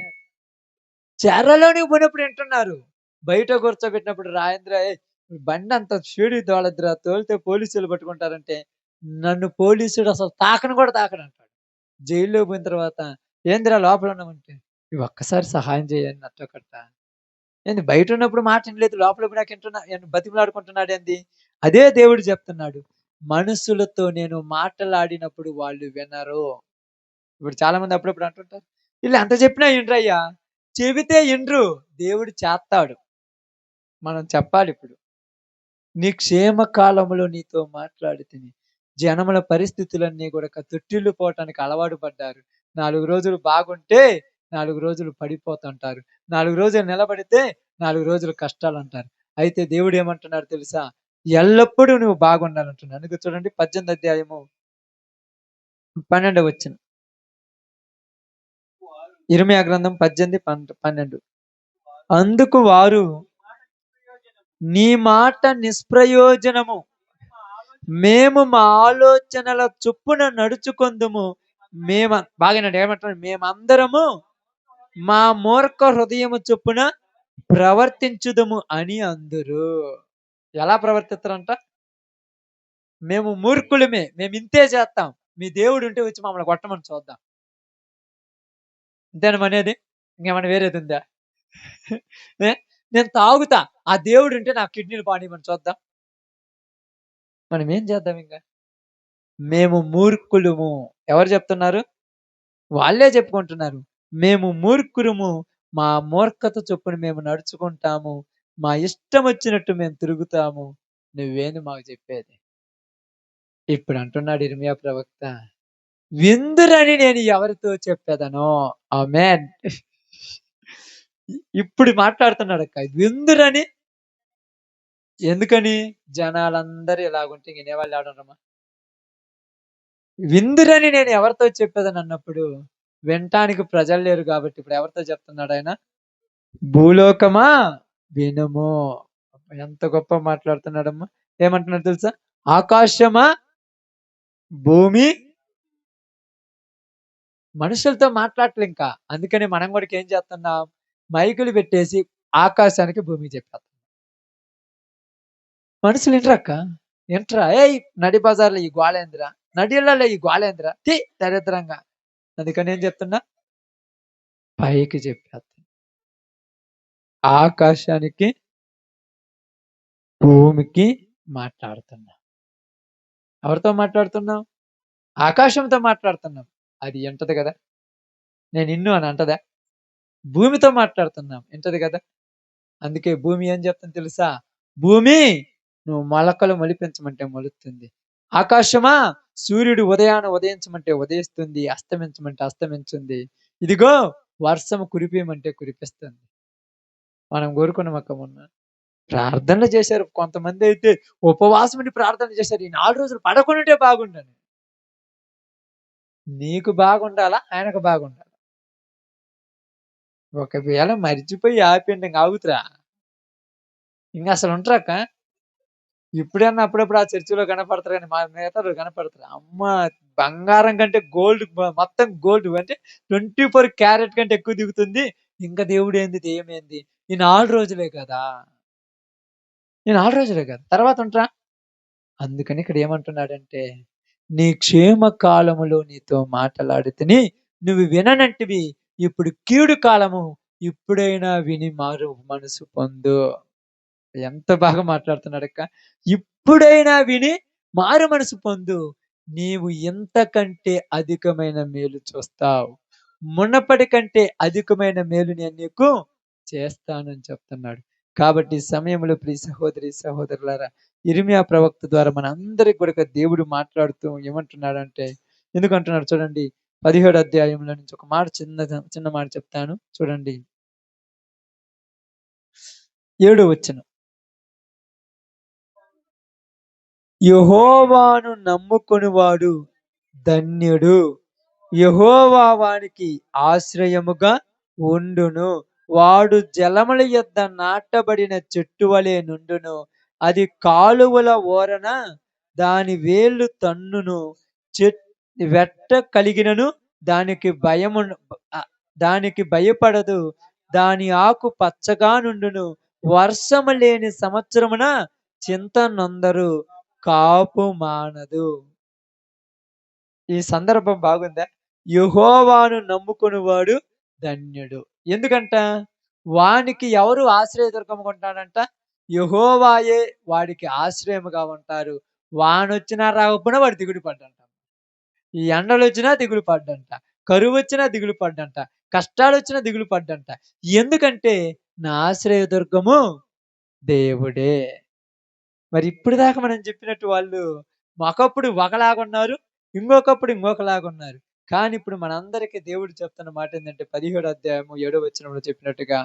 చెరలోనికి పోయినప్పుడు వింటున్నారు. బయట కూర్చోబెట్టినప్పుడు రాయంద్ర "ఏయ్! బండంత స్పీడ్‌గా తోలొద్దురా తోలితే పోలీసులు పట్టుకుంటారంటే, నన్ను పోలీసుడు అసలు తాకను కూడా తాకడంటాడు. జైల్లోకి పోయిన తర్వాత ఏందిరా లోపల ఉన్నావంటే, "ఈ ఒక్కసారి సహాయం చేయండి నట్టోకట్ట." ఏంది బయటున్నప్పుడు మాట ఇనలేదు లోపల పోయినాక ఇంటున్నా బతిమిలాడుకుంటున్నాడేంది? అదే దేవుడు చెప్తున్నాడు. మనుషులతో నేను మాటలాడినప్పుడు వాళ్ళు వినరు. ఇప్పుడు చాలా మంది అప్పుడప్పుడు అంటుంటారు. ఈళ్ళు ఎంత చెప్పినా ఇనరయ్యా. చెబితే ఇనరు. దేవుడు చేత్తాడు. మనం చెప్పాలిప్పుడు. నీ క్షేమ కాలములో నీతో మాట్లాడితిని. జనముల పరిస్థితులన్నీ గూడా తొట్టిల్లిపోవటానికి అలవాటు పడ్డారు. 4 రోజులు బాగుంటే 4 రోజులు పడిపోతుంటారు. 4 రోజులు నిలబడితే 4 రోజులు కష్టాలంటారు. అయితే దేవుడేమంటున్నాడో తెలుసా? ఎల్లప్పుడూ నువ్వు బాగుండాలంటున్నాడు. అందుకే చూడండి 18 అధ్యాయము 12 వచనం. ఇర్మీయా గ్రంథం 18, 12. అందుకు వారు నీ మాట నిష్ప్రయోజనము. మేము మా ఆలోచనల చొప్పున నడుచుకొందుము. బాగానండి ఏమంటున్నాడు? మేమందరము మా మూర్ఖ హృదయము చొప్పున ప్రవర్తించుదుము అని అందురు. ఎలా ప్రవర్తిత్తరంట? మేము మూర్ఖులమే. మేమింతే చేత్తాం. మీ దేవుడుంటే వచ్చి మమ్మల్ని కొట్టమని చూద్దాం. ఇంతేనా మనేది? ఇంకేమన్నా వేరేదుందా? ఏ? నేను తాగుతా. ఆ దేవుడుంటే నా కిడ్నీలు పాడేయమని చూద్దాం. మనమేం చేద్దాం ఇంక? మేము మూర్ఖులము. ఎవరు చెప్తున్నారు? వాళ్ళే చెప్పుకుంటున్నారు. మేము మూర్ఖులము. మా మూర్ఖత చొప్పున మేము నడుచుకుంటాము. మా ఇష్టమొచ్చినట్టు మేము తిరుగుతాము. నువ్వేంది మాకు చెప్పేది? ఇప్పుడు అంటున్నాడు ఇర్మియా ప్రవక్త, విందురని నేను ఎవరితో చెప్పెదనో. ఆమేన్. ఇప్పుడు మాట్లాడుతున్నాడక్క. విందురని ఎందుకని? జనాలందరూ ఇలాగుంటే వినేవాళ్ళు ఎవరుండరమ్మా? విందురని నేను ఎవరితో చెప్పేదనన్నప్పుడు వినటానికి ప్రజలు లేరు కాబట్టి ఇప్పుడు ఎవరితో చెప్తున్నాడాయన? భూలోకమా వినుము. ఎంత గొప్ప మాట్లాడుతున్నాడమ్మా! ఏమంటున్నాడు తెలుసా? ఆకాశమా, భూమి మనుషులతో మాట్లాడట్లే ఇంకా. అందుకని మనం కూడా ఏం చేస్తున్నాం? మైకులు పెట్టేసి ఆకాశానికి, భూమికి చెప్పేస్తున్నాం. మనుషులు వినరక్క. వింటరా? ఏయ్! నడి బజార్‌లో ఈ గోలేందిరా? నడిళ్ళలో ఈ గోలేందిరా? ఛీ! దరిద్రంగా. అందుకని ఏం చెప్తున్నా? పైకి చెప్పేస్తున్నా. ఆకాశానికి, భూమికి మాట్లాడుతున్నా. ఎవరితో మాట్లాడుతున్నాం? ఆకాశంతో మాట్లాడుతున్నాం. అది ఇంటది గదా! నేను ఇన్ను అని అంటదా? భూమితో మాట్లాడుతున్నాం. ఇంటది గదా! అందుకే భూమి ఏం చెప్తుంది తెలుసా? భూమి నువ్వు మొలకలు మొలిపించమంటే మొలుస్తుంది. ఆకాశమా సూర్యుడు ఉదయాన ఉదయించమంటే ఉదయిస్తుంది. అస్తమించమంటే అస్తమించుంది. ఇదిగో వర్షం కురిపియమంటే కురిపిస్తుంది. మనం కోరుకున్నామక్క మొన్న. ప్రార్థనలు చేశారు. కొంతమందైతే ఉపవాసం ఉండి ప్రార్థన చేశారు. ఈ 4 రోజులు పడకుండుంటే బాగుండని. నీకు బాగుండాలా? ఆయనకు బాగుండాలా? ఒకవేళ మరిచిపోయి ఆపేయండి ఇంగ ఆగుతురా? ఇంగసలు ఉంటారక్క? ఇప్పుడన్నా అప్పుడప్పుడు ఆ చర్చిలో కనపడతారు గానీ, మిగతా రోజులు కనపడతారా? అమ్మ బంగారం కంటే గోల్డ్ మొత్తం గోల్డ్ అంటే 24 క్యారెట్ కంటే ఎక్కువ దిగుతుంది. ఇంక దేవుడేంది దెయ్యమేంది? ఈ 4 రోజులే కదా! ఈ 4 రోజులే కదా! తర్వాత ఉంటరా? అందుకని ఇక్కడ ఏమంటున్నాడంటే, నీ క్షేమ కాలములో నీతో మాటలాడితిని, నువ్వు విననంటివి. ఇప్పుడు కీడు కాలము. ఇప్పుడైనా విని మారు మనసు పొందు. ఎంత బాగా మాట్లాడుతున్నాడక్క. ఇప్పుడైనా విని మారు మనసు పొందు. నీవు ఇంతకంటే అధికమైన మేలు చూస్తావు. మునపటి కంటే అధికమైన మేలు నేను నీకు చేస్తానని చెప్తున్నాడు. కాబట్టి ఈ సమయంలో ప్రియ సహోదరి, సహోదరులారా, ఇర్మియా ప్రవక్త ద్వారా మనందరికి కూడా దేవుడు మాట్లాడుతూ ఏమంటున్నాడంటే, ఎందుకంటున్నాడు చూడండి. 17 అధ్యాయంలో నుంచి ఒక మాట చిన్న మాట చెప్తాను చూడండి. 7 వచనం. యెహోవాను నమ్ముకొనువాడు ధన్యుడు. యెహోవా వానికి ఆశ్రయముగా ఉండును. వాడు జలముల యొద్ద నాటబడిన చెట్టు వలె నుండును. అది కాలువల ఓరన దాని వేళ్ళు తన్నును. వెట్ట కలిగినను దానికి భయపడదు. దాని ఆకు పచ్చగా నుండును. వర్షము లేని సంవత్సరమున చింత నొందరు. కాపు మానదు. ఈ సందర్భం బాగుందా? యెహోవాను నమ్ముకొనువాడు ధన్యుడు. ఎందుకంట? వానికి ఎవరు ఆశ్రయదుర్గముగా ఉంటాడంట? యెహోవాయే వాడికి ఆశ్రయముగా ఉంటారు. వానొచ్చినా రాకపోయినా వాడు దిగులు పడ్డంట. ఈ ఎండలొచ్చినా దిగులు పడ్డంట. కరువొచ్చినా దిగులు పడ్డంట. కష్టాలొచ్చినా దిగులు పడ్డంట. ఎందుకంటే నా ఆశ్రయదుర్గము దేవుడే. మరి ఇప్పుడు దాకా మనం చెప్పినట్టు వాళ్ళు ఒకప్పుడు ఒకలాగున్నారు. ఇంకొకప్పుడు ఇంకొకలాగున్నారు. కానీ ఇప్పుడు మనందరికీ దేవుడు చెప్తున్న మాట ఏందంటే 17 అధ్యాయము 7 వచనంలో చెప్పినట్టుగా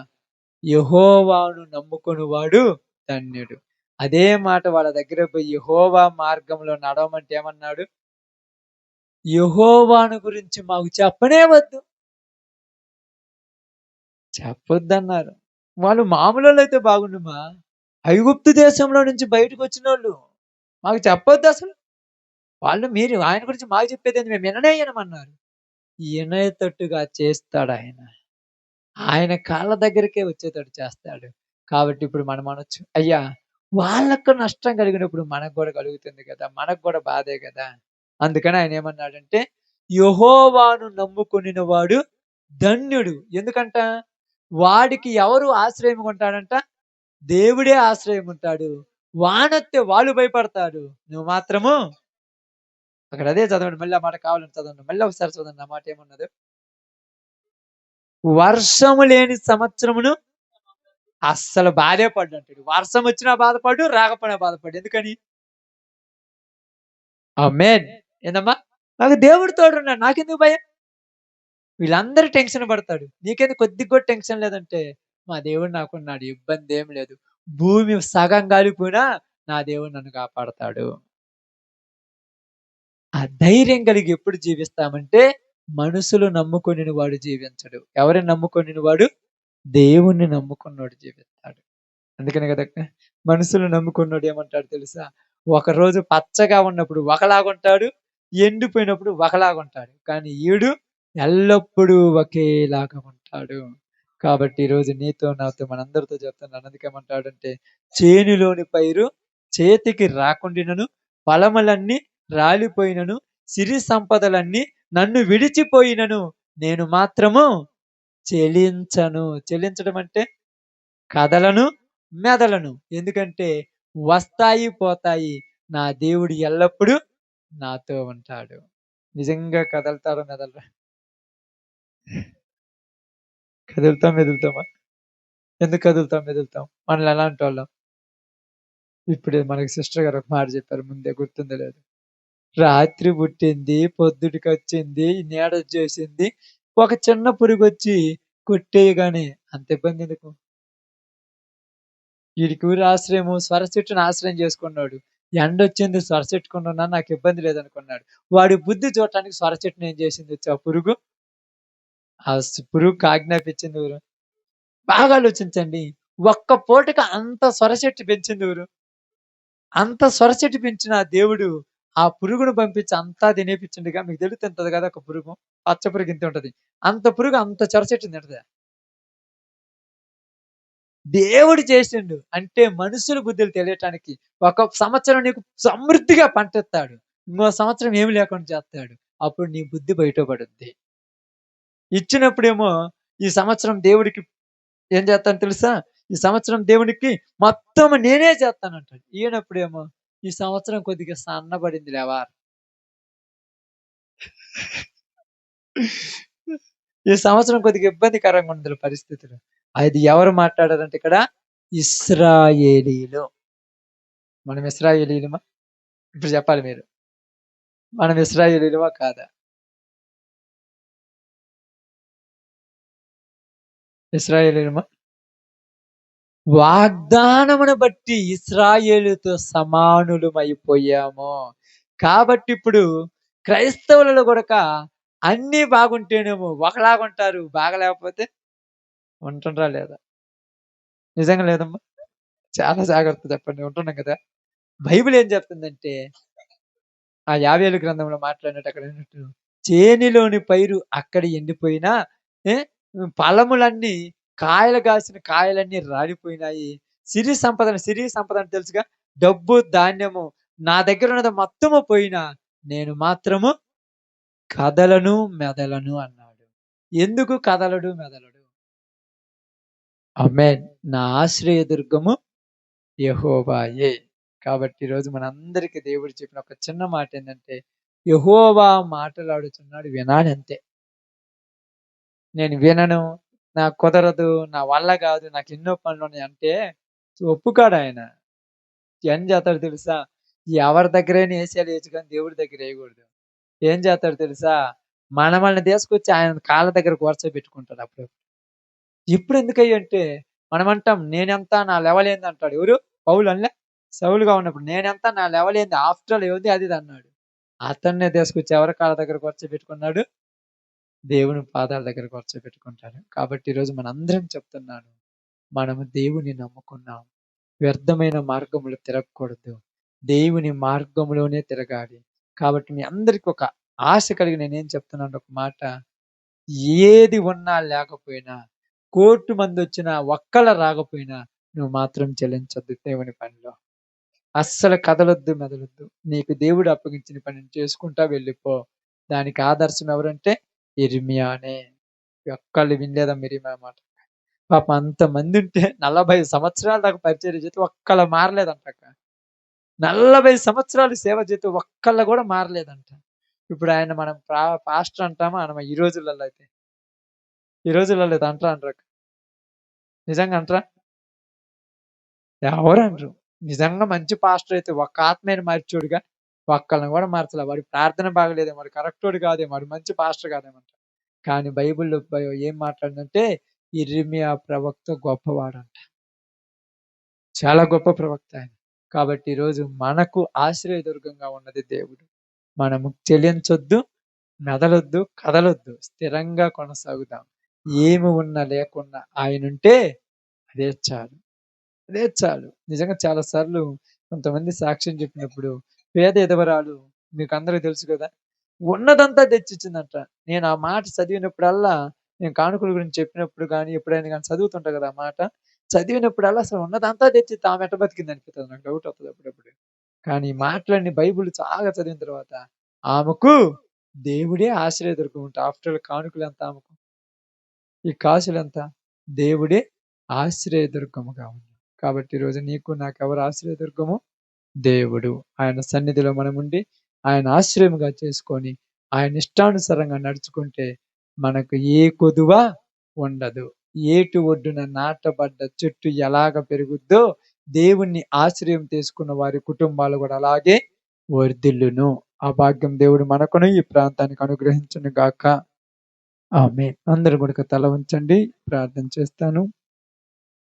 యెహోవాను నమ్ముకొనువాడు ధన్యుడు. అదే మాట వాళ్ళ దగ్గరకు పోయి యెహోవా మార్గంలో నడవమంటే ఏమన్నాడు? యెహోవాను గురించి మాకు చెప్పనే వద్దు. చెప్పొద్దన్నారు. వాళ్ళు మామూలోళ్ళైతే బాగుండుమా. ఐగుప్తు దేశంలో నుంచి బయటకొచ్చినోళ్ళు. మాకు చెప్పొద్దసలు. మీరు ఆయన గురించి మాకు చెప్పేదేంది మేము విననే వినమన్నారు. వినేటట్టుగా చేస్తాడాయన. ఆయన కాళ్ళ దగ్గరికే వచ్చేటట్టు చేస్తాడు. కాబట్టి ఇప్పుడు మనం అనొచ్చు, అయ్యా వాళ్ళకు నష్టం కలిగినప్పుడు మనకు గూడా కలుగుతుంది గదా! మనకు గూడా బాధే గదా! అందుకని ఆయన ఏమన్నాడంటే, యెహోవాను నమ్ముకొనిన వాడు ధన్యుడు. ఎందుకంట? వాడికి ఎవరు ఆశ్రయముగా ఉంటాడంట? దేవుడే ఆశ్రయముంటాడు. వానొత్తే వాళ్ళు భయపడతారు. నువ్వు మాత్రము అక్కడ అదే చదవండి, మళ్ళీ ఆ మాట కావాలని చదవండి, మళ్ళీ ఒకసారి చదవండి ఆ మాట ఏమున్నదో. వర్షము లేని సంవత్సరమును అస్సలు బాధే పడ్డు అంటాడు. వర్షం వచ్చినా బాధపడు, రాకపోయినా బాధపడు. ఎందుకని? ఆమేన్. ఏందమ్మా? నాకు దేవుడు తోడున్నాడు. నాకెందుకు భయం? వీళ్ళందరూ టెన్షన్ పడతాడు. నీకెందుకు కొద్దిగా కూడా టెన్షన్ లేదంటే, మా దేవుడు నాకున్నాడు. ఇబ్బందేం లేదు. భూమి సగం గాలిపోయినా నా దేవుడు నన్ను కాపాడతాడు. ఆ ధైర్యం కలిగి ఎప్పుడు జీవిస్తామంటే, మనుషులు నమ్ముకొనిన వాడు జీవించడు. ఎవరిని నమ్ముకొనిన వాడు? దేవుణ్ణి నమ్ముకున్నోడు జీవిస్తాడు. అందుకనే కదా మనుషులు నమ్ముకున్నోడు ఏమంటాడు తెలుసా? ఒకరోజు పచ్చగా ఉన్నప్పుడు ఒకలాగుంటాడు. ఎండిపోయినప్పుడు ఒకలాగుంటాడు. కానీ ఈడు ఎల్లప్పుడూ ఒకేలాగా ఉంటాడు. కాబట్టి ఈరోజు నీతో నాతో మనందరితో చెప్తున్నాను. అందుకేమంటాడంటే, చేనులోని పైరు చేతికి రాకుండినను, ఫలములన్నీ రాలిపోయినను, సిరి సంపదలన్నీ నన్ను విడిచిపోయినను, నేను మాత్రము చెలించను. చెలించడం అంటే కదలను, మెదలను. ఎందుకంటే వస్తాయి, పోతాయి. నా దేవుడు ఎల్లప్పుడూ నాతో ఉంటాడు. నిజంగా కదలుతారా, మెదలరా? కదులుతాం, మెదులుతామా? ఎందుకు కదులుతాం, మెదులుతాం? మనల్ని ఎలాంటోళ్ళం? ఇప్పుడే మనకి సిస్టర్ గారు ఒక మాట చెప్పారు ముందే, గుర్తుందో లేదో. రాత్రి పుట్టింది, పొద్దుటికొచ్చింది, నీడొచ్చేసింది. ఒక చిన్న పురుగొచ్చి కొట్టేయగానే అంత ఇబ్బందెందుకు? ఈడికి ఊరి ఆశ్రయము సొర చెట్టుని ఆశ్రయం చేసుకున్నాడు. ఎండొచ్చింది సొర చెట్టుకుంటున్నా నాకు ఇబ్బంది లేదనుకున్నాడు. వాడి బుద్ధి చూడటానికి సొర చెట్టుని ఏం చేసింది వచ్చి ఆ పురుగు? పురుగుకి ఆజ్ఞాపించింది ఎవరు? బాగా ఆలోచించండి. ఒక్క పూటకి అంత సొర చెట్టు పెంచింది ఎవరు? అంత సొర చెట్టు పెంచిన ఆ దేవుడు ఆ పురుగును పంపించి అంతా తినేపిచ్చిండుగా. మీకు తెలివి తింటది కదా ఒక పురుగు. పచ్చ పురుగు ఇంతే ఉంటది. అంత పురుగు అంత సొర చెట్టుని తింటదా? దేవుడు చేసిండు. అంటే మనుషుల బుద్ధులు తెలియటానికి. ఒక సంవత్సరం నీకు సమృద్ధిగా పంటిస్తాడు. ఇంకో సంవత్సరం ఏమి లేకుండా చేస్తాడు. అప్పుడు నీ బుద్ధి బయటపడుద్ది. ఇచ్చినప్పుడేమో ఈ సంవత్సరం దేవుడికి ఏం చేస్తానో తెలుసా? ఈ సంవత్సరం దేవుడికి మొత్తం నేనే చేస్తానంటాడు. ఈయనప్పుడేమో ఈ సంవత్సరం కొద్దిగా సన్నబడింది లేవా? ఈ సంవత్సరం కొద్దిగా ఇబ్బందికరంగా ఉంది పరిస్థితులు. అది ఎవరు మాట్లాడారంటే ఇక్కడ ఇశ్రాయేలీయులు. మనం ఇశ్రాయేలీయులమా? ఇప్పుడు చెప్పాలి మీరు. మనం ఇశ్రాయేలీయులమా కాదా? ఇశ్రాయేలీయులమా? వాగ్దానమును బట్టి ఇశ్రాయేలుతో సమానులమైపోయాము. కాబట్టి ఇప్పుడు క్రైస్తవులలో గూడక అన్నీ బాగుంటేనేమో ఒకలాగుంటారు. బాగాలేకపోతే ఉంటుండ్రా లేదా? నిజంగా లేదమ్మా? చాలా జాగ్రత్త చెప్పండి. ఉంటున్నాం కదా! బైబిల్ ఏం చెప్తుందంటే ఆ 50 గ్రంథంలో మాట్లాడినట్టు అక్కడ విన్నట్టు చేనిలోని పైరు అక్కడ ఎండిపోయినా ఏ ఫలములన్నీ కాయలు కాసిన కాయలన్నీ రాలిపోయినాయి. సిరి సంపద అంటే తెలుసుగా, డబ్బు ధాన్యము నా దగ్గర ఉన్నది మొత్తము పోయినా నేను మాత్రము కదలను మెదలను అన్నాడు. ఎందుకు కదలడు మెదలడు? ఆమేన్. నా ఆశ్రయదుర్గము యెహోవాయే. కాబట్టి ఈరోజు మనందరికీ దేవుడు చెప్పిన ఒక చిన్న మాట ఏంటంటే, యెహోవా మాటలాడుచున్నాడు వినాలంతే. నేను వినను, నాకు కుదరదు, నా వల్ల గాదు, నాకు ఎన్నో పనులున్నాయి అంటే ఒప్పుకోడాయన. ఏం చేస్తాడో తెలుసా? ఎవరి దగ్గరైనా ఏసేయాలేయొచ్చు కానీ దేవుడి దగ్గర ఏయకూడదు. ఏం చేస్తాడో తెలుసా? మనమల్ని తీసుకొచ్చి ఆయన కాళ్ళ దగ్గర కూర్చోబెట్టుకుంటాడు అప్పుడు. ఇప్పుడెందుకయ్యంటే మనమంటాం నేనెంత నా లెవెల్ ఏంది అంటాడు. ఎవరు? పౌలు అనలే? సౌలుగా ఉన్నప్పుడు నేనెంత నా లెవెల్ ఏంది ఆఫ్టర్ ఆల్ ఏముంది అది ఇది అన్నాడు. అతన్నే తీసుకొచ్చి ఎవరి కాళ్ళ దగ్గర కూర్చోబెట్టుకున్నాడు? దేవుని పాదాల దగ్గర కూర్చోబెట్టుకుంటాడు. కాబట్టి ఈరోజు మనందరం చెప్తున్నాను. మనము దేవుని నమ్ముకున్నాం. వ్యర్థమైన మార్గములో తిరగకూడదు. దేవుని మార్గంలోనే తిరగాలి. కాబట్టి మీ అందరికి ఒక ఆశ కలిగి నేనేం చెప్తున్నాను ఒక మాట. ఏది ఉన్నా లేకపోయినా, కోటి మందొచ్చినా, ఒక్కళ్ళ రాకపోయినా నువ్వు మాత్రం చెలించొద్దు దేవుని పనిలో. అస్సలు కదలొద్దు, మెదలొద్దు. నీకు దేవుడు అప్పగించిన పనిని చేసుకుంటా వెళ్ళిపో. దానికి ఆదర్శం ఎవరంటే యిర్మీయానే. ఒక్కళ్ళు వినలేదమ్మా యిర్మీయా మాట. పాపం అంతమందుంటే 40 సంవత్సరాల దాకా పరిచర్య చేస్తే ఒక్కళ్ళు మారలేదంటక్క. 40 సంవత్సరాలు సేవ చేస్తే ఒక్కళ్ళు కూడా మారలేదంట. ఇప్పుడు ఆయన మనం పాస్టర్ అంటామా అనమా ఈ రోజులలో అయితే? ఈ రోజులలో అయితే అంటారా అనరా? నిజంగా అంటారా? ఎవరు అనరు. నిజంగా మంచి పాస్టర్ అయితే ఒక్క ఆత్మీయని మార్చోడుగా ఒక్కళ్ళని కూడా మార్చలే. వాడి ప్రార్థన బాగలేదేమో, వాడు కరెక్టోడు కాదేమో, వాడు మంచి పాస్టర్ కాదేమో. కానీ బైబిల్‌లో ఏం మాట్లాడిందంటే ఇర్మియా ప్రవక్త గొప్పవాడంట. చాలా గొప్ప ప్రవక్త ఆయన. కాబట్టి ఈరోజు మనకు ఆశ్రయదుర్గంగా ఉన్నది దేవుడు. మనము చెలించొద్దు, మెదలొద్దు, కదలొద్దు. స్థిరంగా కొనసాగుదాం. ఏమి ఉన్నా లేకున్నా ఆయనుంటే అదే చాలు. అదే చాలు. నిజంగా చాలా సార్లు కొంతమంది సాక్ష్యం చెప్పినప్పుడు పేద విధవరాలు మీకందరికి తెలుసు కదా! ఉన్నదంతా తెచ్చిచ్చిందంట. నేను ఆ మాట చదివినప్పుడల్లా నేను కానుకల గురించి చెప్పినప్పుడు గాని, ఎప్పుడైనా గాని చదువుతుంటా కదా! ఆ మాట. చదివినప్పుడల్లా అసలు ఉన్నదంతా తెచ్చిత్తే ఆమె ఎట్ట బతికిందనిపిస్తది నాకు డౌట్ వస్తది అప్పుడప్పుడు. కానీ ఈ మాటలన్నీ బైబిల్ బాగా చదివిన తర్వాత ఆమెకు దేవుడే ఆశ్రయదుర్గం అంట. ఆఫ్టర్ ఆల్ కానుకలెంత ఆమెకు? ఈ కాసులెంత? దేవుడే ఆశ్రయదుర్గముగా ఉంది. కాబట్టి ఈరోజు నీకు నాకెవరు ఆశ్రయదుర్గము? దేవుడు. ఆయన సన్నిధిలో మనముండి, ఆయన ఆశ్రయముగా చేసుకొని, ఆయన ఇష్టానుసారంగా నడుచుకుంటే, మనకు ఏ కొదువ ఉండదు. ఏటి ఒడ్డున నాటబడ్డ చెట్టు ఎలాగ పెరుగుద్దో, దేవుణ్ణి ఆశ్రయం తీసుకున్న వారి కుటుంబాలు కూడా అలాగే వర్ధిల్లును. ఆ భాగ్యం దేవుడు మనకును, ఈ ప్రాంతానికి అనుగ్రహించును గాక. ఆమేన్. అందరూ గూడా తల వంచండి. ప్రార్థన చేస్తాను.